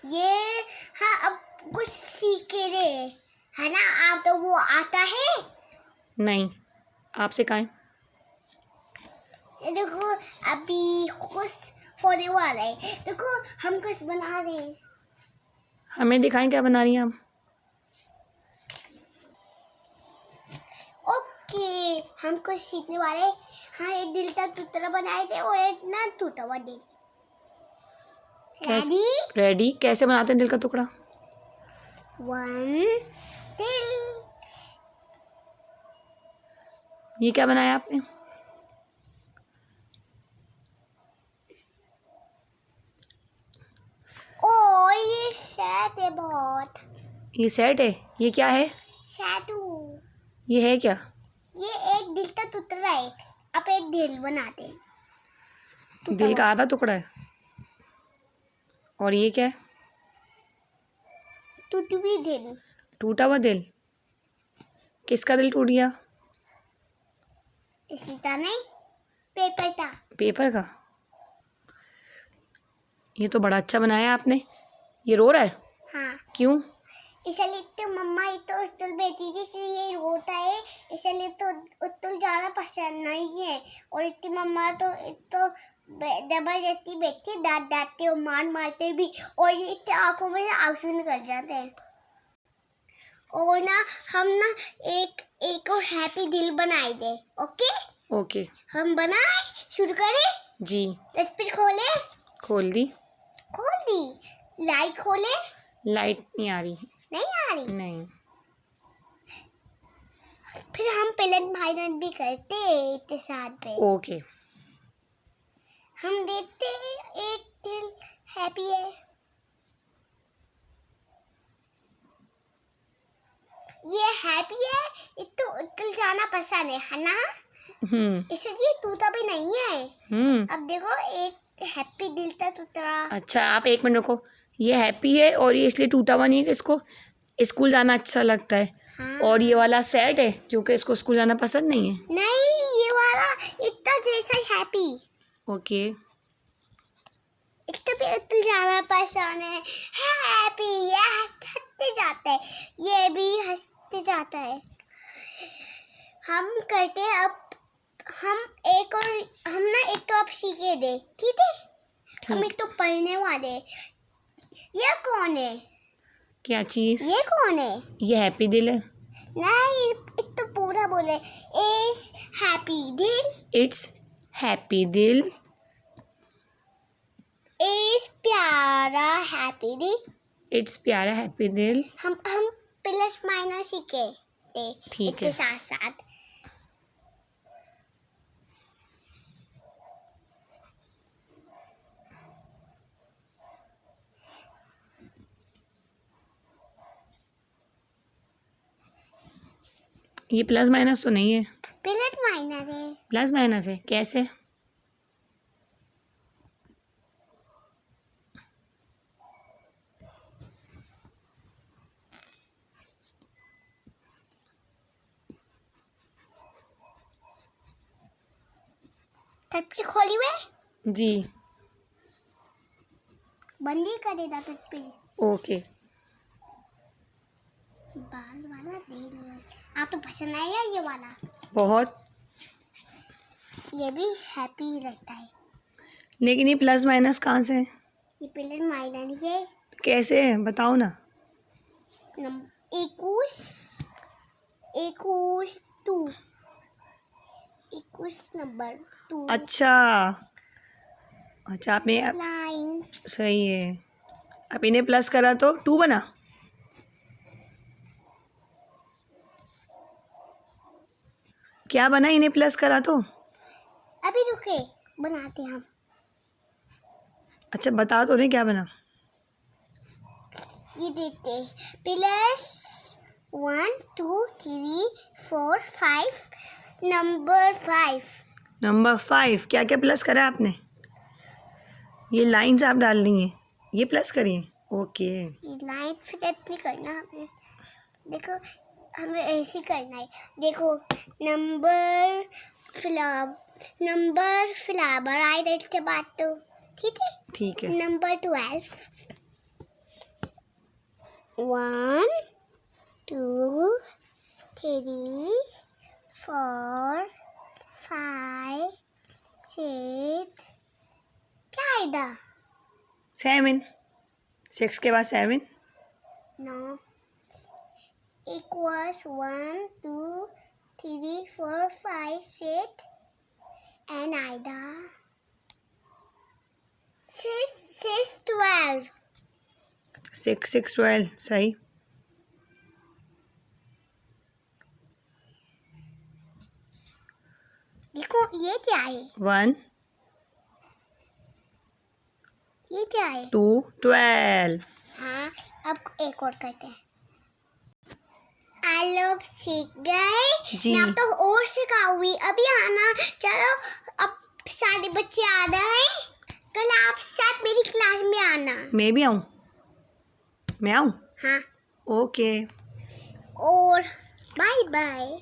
ये हाँ अब कुछ सीख रहे है ना आप, तो वो आता है नहीं, आप सिखाएं। देखो अभी कुछ होने वाला है, देखो हम कुछ बना रहे हैं। हमें दिखाएं क्या बना रही हैं आप। ओके हम कुछ सीखने वाले हैं। हाँ एक दिल का टुकड़ा बनाए थे और एक ना टूटा हुआ दिल। रेडी? रेडी। कैसे बनाते हैं दिल का टुकड़ा? 1 दिल। ये क्या बनाया आपने? ओ ये सैड है बहुत। ये सेट है? ये क्या है? शैडो। ये है क्या? ये एक दिल का टुकड़ा है, आप एक दिल बनाते हैं। दिल का आधा टुकड़ा है। और ये क्या है? टूटी हुई दिल। टूटा हुआ दिल। किसका दिल टूट गया? इसी तरह नहीं, पेपर था। पेपर का। ये तो बड़ा अच्छा बनाया आपने। ये रो रहा है? हाँ क्यों? इसलिए तो मम्मा ये तो उतुल बैठी थी इसलिए ये रोता है, इसलिए तो उतुल जाना पसंद नहीं है। और इतनी मम्मा तो जबरदस्ती बैठी दांत डांटते और मार मारते भी, और ये इतने आंखों में से आंसू निकल जाते हैं। और ना हम ना एक और हैप्पी दिल बनाए दे। ओके ओके हम बनाए, शुरू करें। जी। तस्वीर खोले, खोल दी। खोल दी। लाइट खोले, लाइट नहीं आ रही। नहीं आ रही। नहीं। फिर हम प्लेन माइनस भी करते हैं इतने साथ पे। ओके। हम देखते हैं एक दिल हैप्पी है। ये हैप्पी है, इतना उतल जाना पसंद है ना, इसलिए टूटा भी नहीं है। अब देखो एक हैप्पी दिल था टूटा। अच्छा आप एक मिनट रुको। ये हैप्पी है और ये इसलिए टूटा हुआ नहीं है कि इसको स्कूल जाना अच्छा लगता है। हाँ। और ये वाला सैड है क्योंकि इसको स्कूल जाना पसंद नहीं है। नहीं ये वाला इतना जैसा हैप्पी। ओके। इतना भी उतल जाना पसंद है। हैप्पी ये हंसते जाता है, ये भी हंसते जाता है। हम करते हैं अब, हम ना एक तो अब सीखे दे, ठीक है? हम एक तो पढ़ने वाले। ये कौन है? क्या चीज? ये कौन है? ये हैप्पी दिल है। नहीं एक तो पूरा बोले इस हैप्पी दिल। इट्स हैप्पी दिल। इस प्यारा हैप्पी दिल। इट्स प्यारा हैप्पी दिल। हम प्लस माइनस सीखे थे। ठीक है। साथ साथ ये प्लस माइनस तो नहीं है। प्लस माइनस है। प्लस माइनस है कैसे? तस्वीर खोली हुए जी। बंदी कर देता तस्वीर। ओके। बाल वाला दिल आपको पसंद आया ये वाला? बहुत। ये भी हैप्पी लगता है। लेकिन ये प्लस माइनस कहाँ से है? ये प्लस माइनस है। कैसे है बताओ ना। 21 नंबर 2। अच्छा अच्छा आपने लाइन सही है। आप इन्हें प्लस करा तो 2 बना। क्या बना इन्हें प्लस करा तो? अभी रुके बनाते हम। अच्छा बता तो नहीं क्या बना। ये देते प्लस 1 2 3 4 5 नंबर 5। नंबर 5 क्या क्या प्लस करा आपने? ये लाइंस आप डाल रही हैं, ये प्लस करिए। ओके। ये लाइन फिट नहीं करना हमें, देखो हमें ऐसे करना है। देखो नंबर फ्लावर आए इसके बाद तो ठीक है। ठीक है। नंबर 12 1 2 3 4 5 6 क्या है इधर 7 6 के बाद 7 No. Equals 1 2 3 4 5 6 and Ida 6 12 6 6 12 सही देखो ये क्या है 1 ये क्या है 2 12 हाँ अब एक और करते हैं आई लव सीख गए जी। मैं अब तो और सिखाऊंगी अभी आना चलो अब सारे बच्चे आ गए कल आप सब मेरी क्लास में आना मैं भी आऊँ मैं आऊँ हाँ ओके और बाय बाय